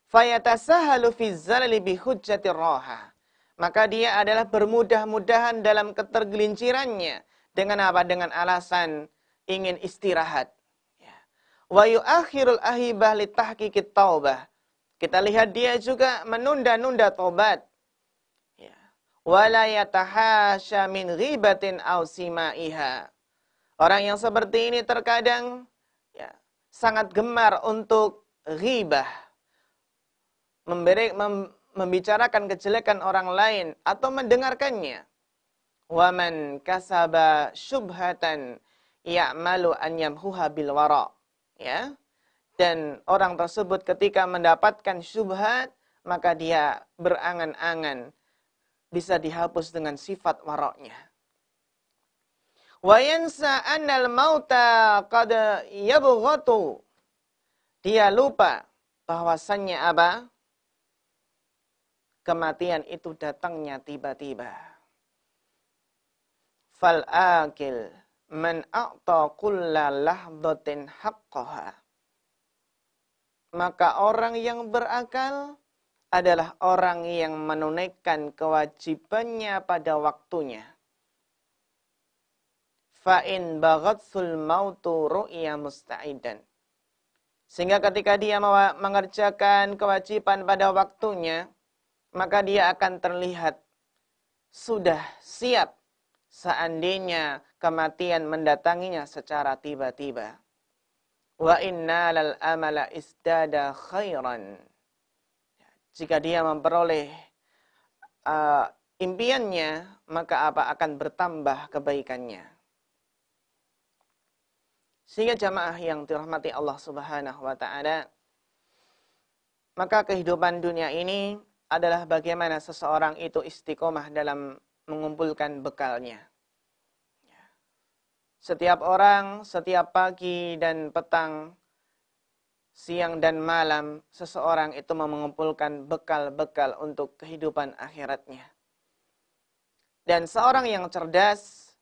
Fayatasahalu fi zalali bi hujjatir raha. Maka dia adalah bermudah-mudahan dalam ketergelincirannya. Dengan apa? Dengan alasan ingin istirahat. Wa yu'akhirul ahibah li tahqiqit taubah. Kita lihat dia juga menunda-nunda taubat. Wala yatahasya min ghibatin aw simaiha. Orang yang seperti ini terkadang sangat gemar untuk ghibah. Membicarakan kejelekan orang lain atau mendengarkannya. Wa man kasaba syubhatan ya'malu an yamhuha bil wara. Ya. Dan orang tersebut ketika mendapatkan syubhat, maka dia berangan-angan bisa dihapus dengan sifat waroknya. Wa yansa annal mauta qad yabghatu. Dia lupa bahwasannya apa? Kematian itu datangnya tiba-tiba. Fal akil man a'ta kulla lahdhatin haqqaha. Maka orang yang berakal adalah orang yang menunaikan kewajibannya pada waktunya. Fa'in baghatsul mautu ru'ya musta'idan. Sehingga ketika dia mengerjakan kewajiban pada waktunya, maka dia akan terlihat sudah siap seandainya kematian mendatanginya secara tiba-tiba. Wa inna lal amala isdada khairan. Jika dia memperoleh impiannya, maka apa akan bertambah kebaikannya. Sehingga jamaah yang dirahmati Allah Subhanahu wa taala, maka kehidupan dunia ini adalah bagaimana seseorang itu istiqomah dalam mengumpulkan bekalnya. Setiap orang, setiap pagi dan petang, siang dan malam, seseorang itu mengumpulkan bekal-bekal untuk kehidupan akhiratnya. Dan seorang yang cerdas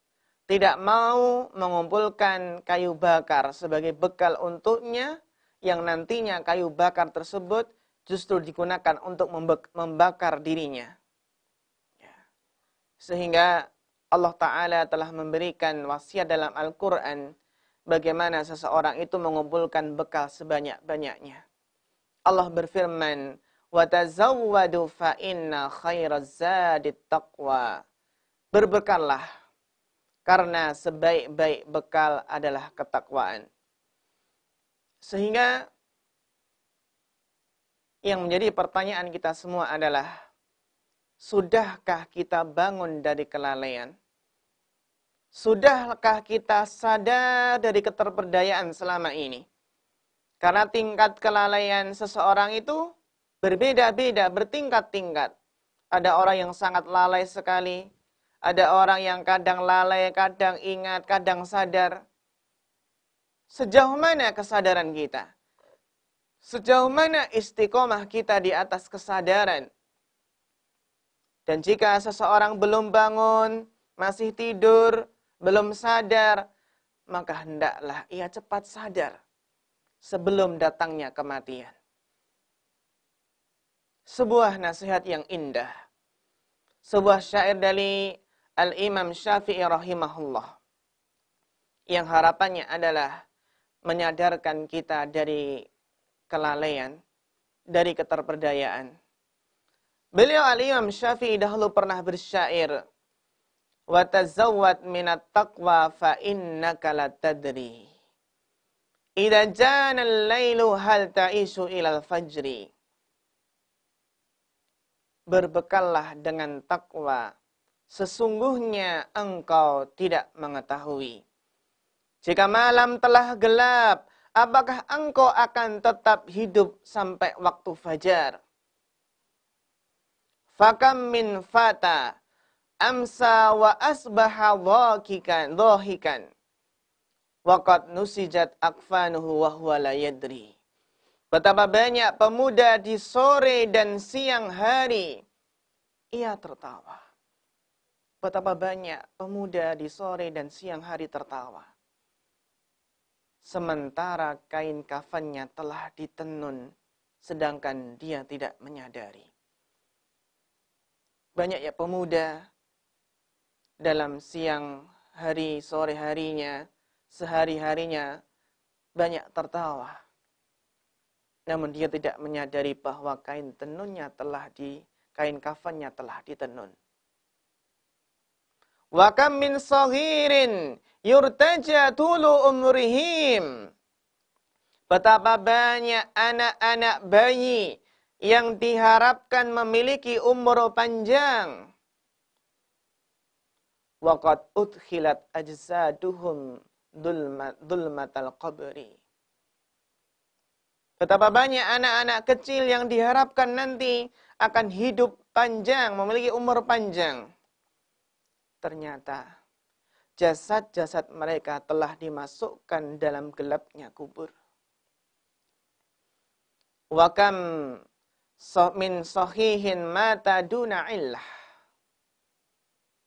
tidak mau mengumpulkan kayu bakar sebagai bekal untuknya, yang nantinya kayu bakar tersebut justru digunakan untuk membakar dirinya. Sehingga Allah Ta'ala telah memberikan wasiat dalam Al-Quran bagaimana seseorang itu mengumpulkan bekal sebanyak-banyaknya. Allah berfirman, وَتَزَوَّدُوا فَإِنَّ خَيْرَ الزَّادِ التَّقْوَى. Berbekallah, karena sebaik-baik bekal adalah ketakwaan. Sehingga yang menjadi pertanyaan kita semua adalah, sudahkah kita bangun dari kelalaian? Sudahkah kita sadar dari keterperdayaan selama ini? Karena tingkat kelalaian seseorang itu berbeda-beda, bertingkat-tingkat. Ada orang yang sangat lalai sekali. Ada orang yang kadang lalai, kadang ingat, kadang sadar. Sejauh mana kesadaran kita? Sejauh mana istiqomah kita di atas kesadaran? Dan jika seseorang belum bangun, masih tidur, belum sadar, maka hendaklah ia cepat sadar sebelum datangnya kematian. Sebuah nasihat yang indah. Sebuah syair dari Al-Imam Syafi'i rahimahullah. Yang harapannya adalah menyadarkan kita dari kelalaian, dari keterperdayaan. Beliau Al-Imam Syafi'i dahulu pernah bersyair, wa tazawwad minat taqwa fa innaka la tadri idza jana al-lailu hal ta'ishu ilal fajri. Berbekallah dengan takwa, sesungguhnya engkau tidak mengetahui. Jika malam telah gelap, apakah engkau akan tetap hidup sampai waktu fajar? Fakam min fata amsa wa asbaha dhahikan waqad nusijat akfanuhu wa huwa la yadri. Betapa banyak pemuda di sore dan siang hari ia tertawa. Betapa banyak pemuda di sore dan siang hari tertawa. Sementara kain kafannya telah ditenun, sedangkan dia tidak menyadari. Banyak ya pemuda dalam siang hari, sore harinya, sehari-harinya banyak tertawa. Namun dia tidak menyadari bahwa kain kafannya telah ditenun. Wa kam min saghirin yurtaja tulu umrihim. Betapa banyak anak-anak bayi yang diharapkan memiliki umur panjang. Waqad udkhilat ajsaduhum dhulmatal qabri. Betapa banyak anak-anak kecil yang diharapkan nanti akan hidup panjang, memiliki umur panjang. Ternyata jasad-jasad mereka telah dimasukkan dalam gelapnya kubur. Wa kam min sahihin mata duna illah.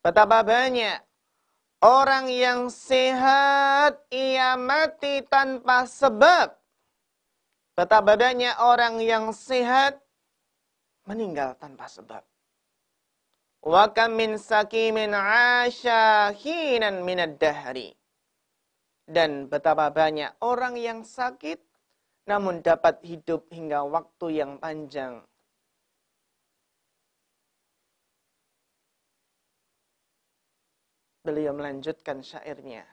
Betapa banyak orang yang sehat ia mati tanpa sebab. Betapa banyak orang yang sehat meninggal tanpa sebab. Wa kam min sakimin 'asha hinan minad dahri. Dan betapa banyak orang yang sakit namun dapat hidup hingga waktu yang panjang. Beliau melanjutkan syairnya.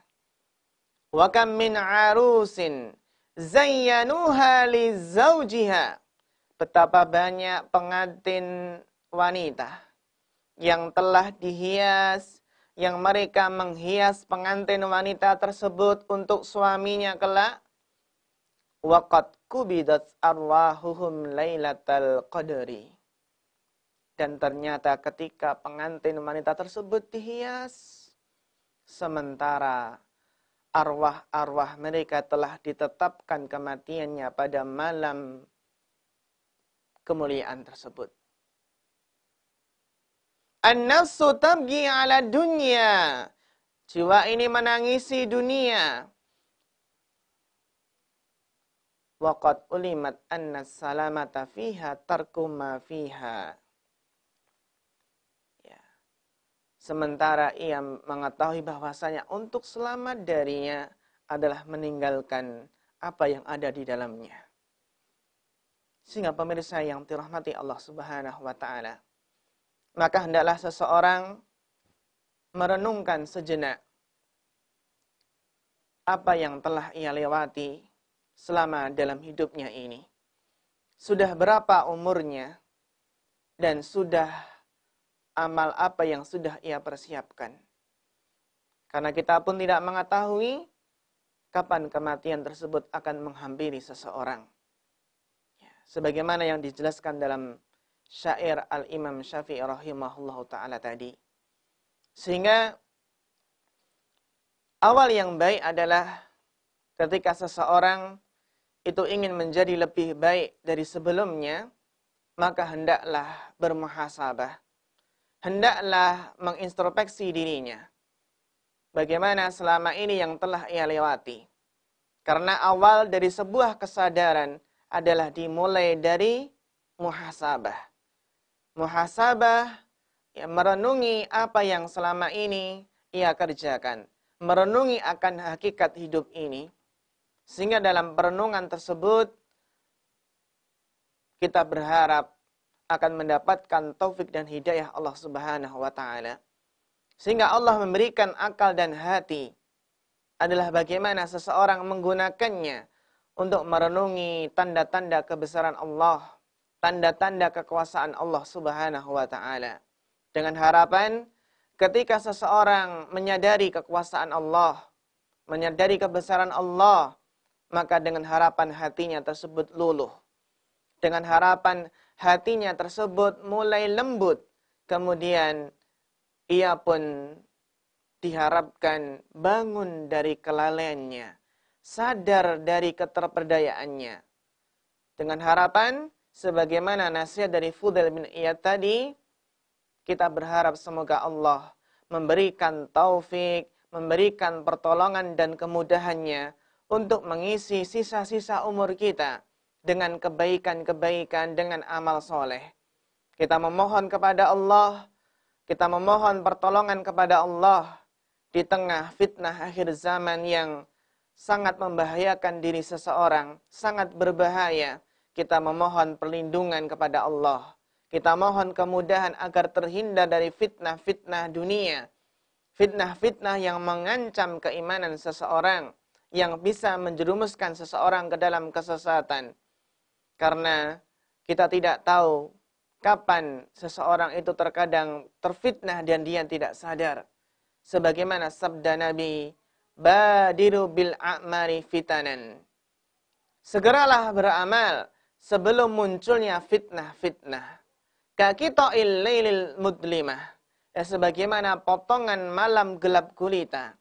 Wa kam min 'arusin zayyanuha li zawjiha. Betapa banyak pengantin wanita yang telah dihias, yang mereka menghias pengantin wanita tersebut untuk suaminya kelak. Waqad kubidat arwahuhum lailatal qadri. Dan ternyata ketika pengantin wanita tersebut dihias, sementara arwah-arwah mereka telah ditetapkan kematiannya pada malam kemuliaan tersebut. An-nafsu tabghi 'ala dunya. Jiwa ini menangisi dunia. Waqad ulimat anna salamata fiha tarku ma fiha. Ya. Sementara ia mengetahui bahwasanya untuk selamat darinya adalah meninggalkan apa yang ada di dalamnya. Sehingga pemirsa yang dirahmati Allah Subhanahu wa taala, maka hendaklah seseorang merenungkan sejenak apa yang telah ia lewati selama dalam hidupnya ini. Sudah berapa umurnya dan sudah amal apa yang sudah ia persiapkan. Karena kita pun tidak mengetahui kapan kematian tersebut akan menghampiri seseorang. Sebagaimana yang dijelaskan dalam syair Al-Imam Syafi'i rahimahullahu ta'ala tadi. Sehingga awal yang baik adalah ketika seseorang itu ingin menjadi lebih baik dari sebelumnya, maka hendaklah bermuhasabah. Hendaklah mengintrospeksi dirinya. Bagaimana selama ini yang telah ia lewati. Karena awal dari sebuah kesadaran adalah dimulai dari muhasabah. Muhasabah, ya, merenungi apa yang selama ini ia kerjakan. Merenungi akan hakikat hidup ini. Sehingga dalam perenungan tersebut, kita berharap akan mendapatkan taufik dan hidayah Allah Subhanahu wa ta'ala. Sehingga Allah memberikan akal dan hati adalah bagaimana seseorang menggunakannya untuk merenungi tanda-tanda kebesaran Allah, tanda-tanda kekuasaan Allah Subhanahu wa ta'ala. Dengan harapan ketika seseorang menyadari kekuasaan Allah, menyadari kebesaran Allah, maka dengan harapan hatinya tersebut luluh. Dengan harapan hatinya tersebut mulai lembut, kemudian ia pun diharapkan bangun dari kelalaiannya, sadar dari keterperdayaannya. Dengan harapan, sebagaimana nasihat dari Fudail bin Iyad tadi, kita berharap semoga Allah memberikan taufik, memberikan pertolongan dan kemudahannya untuk mengisi sisa-sisa umur kita dengan kebaikan-kebaikan, dengan amal soleh. Kita memohon kepada Allah, kita memohon pertolongan kepada Allah di tengah fitnah akhir zaman yang sangat membahayakan diri seseorang, sangat berbahaya. Kita memohon perlindungan kepada Allah. Kita mohon kemudahan agar terhindar dari fitnah-fitnah dunia. Fitnah-fitnah yang mengancam keimanan seseorang, yang bisa menjerumuskan seseorang ke dalam kesesatan. Karena kita tidak tahu kapan seseorang itu terkadang terfitnah dan dia tidak sadar. Sebagaimana sabda Nabi, badiru bil a'mari fitanan. Segeralah beramal sebelum munculnya fitnah-fitnah. Kaqita'il lailil mudlimah. Ya, sebagaimana potongan malam gelap gulita.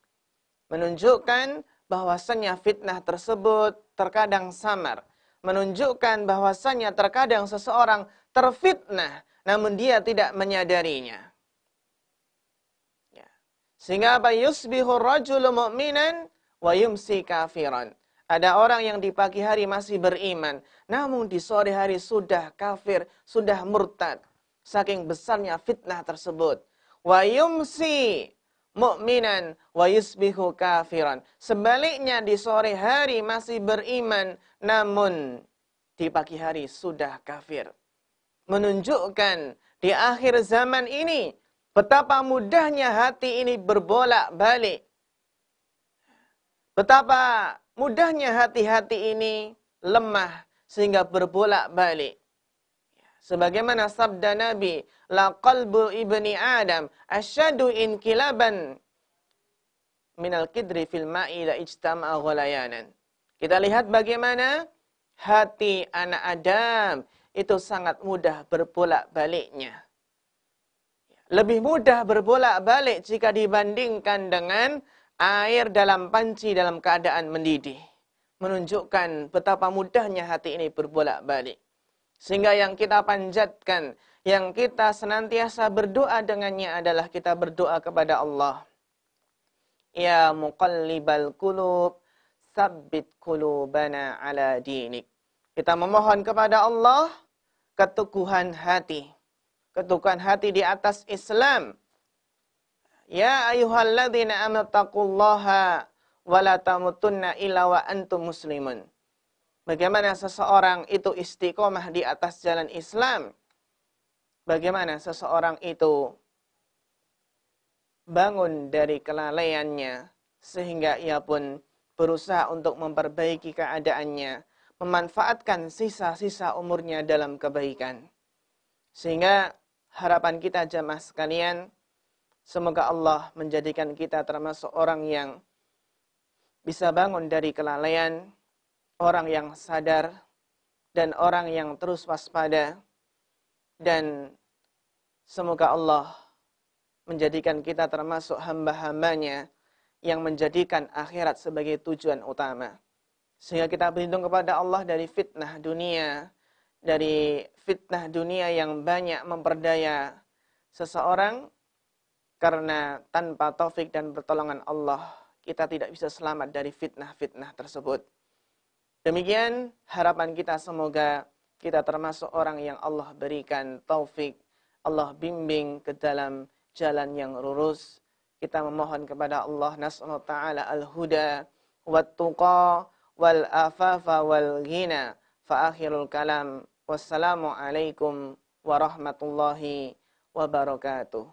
Menunjukkan bahwasanya fitnah tersebut terkadang samar. Menunjukkan bahwasanya terkadang seseorang terfitnah, namun dia tidak menyadarinya. Ya. Sehingga apa? Yusbihu rajulu mu'minan wa yumsi kafiran. Ada orang yang di pagi hari masih beriman, namun di sore hari sudah kafir, sudah murtad. Saking besarnya fitnah tersebut. Wa yumsi mu'minan wa yusbihu kafiran. Sebaliknya di sore hari masih beriman, namun di pagi hari sudah kafir. Menunjukkan di akhir zaman ini betapa mudahnya hati ini berbolak-balik. Betapa mudahnya hati-hati ini lemah sehingga berbolak-balik. Sebagaimana sabda Nabi, la qalbu ibni Adam asyadu inkilaban minal kidri fil ma'i la ijtama'a ghalayanan. Kita lihat bagaimana hati anak Adam itu sangat mudah berbolak-baliknya. Lebih mudah berbolak-balik jika dibandingkan dengan air dalam panci dalam keadaan mendidih. Menunjukkan betapa mudahnya hati ini berbolak-balik. Sehingga yang kita panjatkan, yang kita senantiasa berdoa dengannya adalah kita berdoa kepada Allah. Ya muqallibal qulub, tsabbit qulubana ala dinik. Kita memohon kepada Allah keteguhan hati. Keteguhan hati di atas Islam. Ya ayyuhalladzina amanu taqullaha wa la tamutunna illa wa antum muslimun. Bagaimana seseorang itu istiqomah di atas jalan Islam? Bagaimana seseorang itu bangun dari kelalaiannya sehingga ia pun berusaha untuk memperbaiki keadaannya, memanfaatkan sisa-sisa umurnya dalam kebaikan. Sehingga harapan kita jamaah sekalian, semoga Allah menjadikan kita termasuk orang yang bisa bangun dari kelalaian, orang yang sadar, dan orang yang terus waspada. Dan semoga Allah menjadikan kita termasuk hamba-hambanya yang menjadikan akhirat sebagai tujuan utama. Sehingga kita berlindung kepada Allah dari fitnah dunia, yang banyak memperdaya seseorang, karena tanpa taufik dan pertolongan Allah, kita tidak bisa selamat dari fitnah-fitnah tersebut. Demikian harapan kita, semoga kita termasuk orang yang Allah berikan taufik, Allah bimbing ke dalam jalan yang lurus. Kita memohon kepada Allah nas'allahu ta'ala al-huda wat-tuqa wal-afafa wal-ghina. Fa akhirul kalam. Wassalamu alaikum warahmatullahi wabarakatuh.